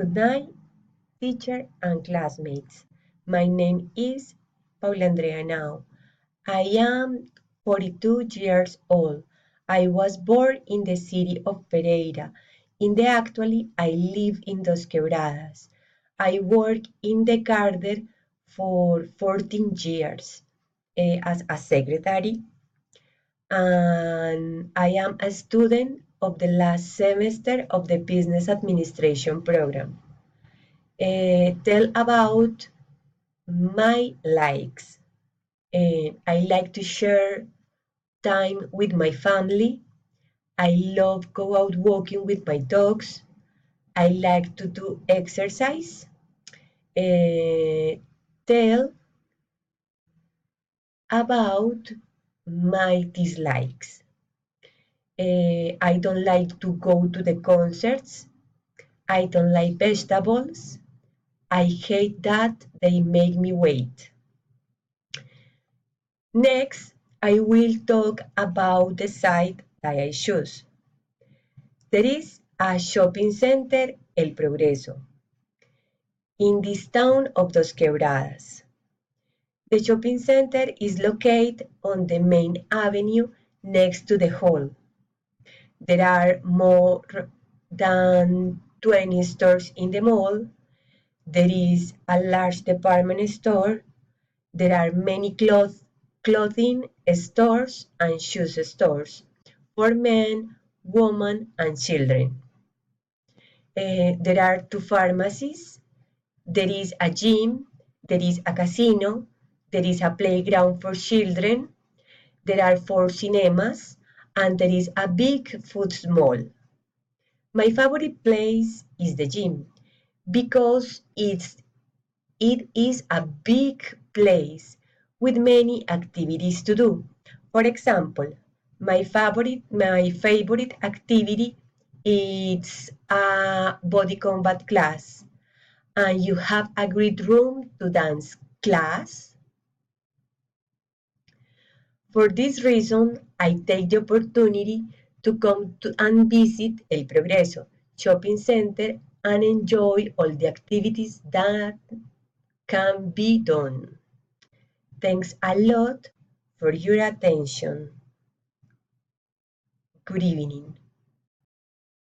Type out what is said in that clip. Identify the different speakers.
Speaker 1: Good night, teacher and classmates. My name is Paula Andrea Henao. I am 42 years old. I was born in the city of Pereira. Actually, I live in Dos Quebradas. I work in the garden for 14 years as a secretary, and I am a student of the last semester of the business administration program. Tell about my likes. I like to share time with my family. I love go out walking with my dogs. I like to do exercise. Tell about my dislikes. I don't like to go to the concerts. I don't like vegetables. I hate that they make me wait. Next, I will talk about the site that I choose. There is a shopping center, El Progreso, in this town of Dos Quebradas. The shopping center is located on the main avenue next to the hall. There are more than 20 stores in the mall. There is a large department store. There are many clothing stores and shoes stores for men, women, and children. There are two pharmacies. There is a gym. There is a casino. There is a playground for children. There are four cinemas. And there is a big food mall. My favorite place is the gym because it is a big place with many activities to do. For example, my favorite activity is a body combat class, and you have a great room to dance class. For this reason, I take the opportunity to come to and visit El Progreso shopping center and enjoy all the activities that can be done. Thanks a lot for your attention. Good evening.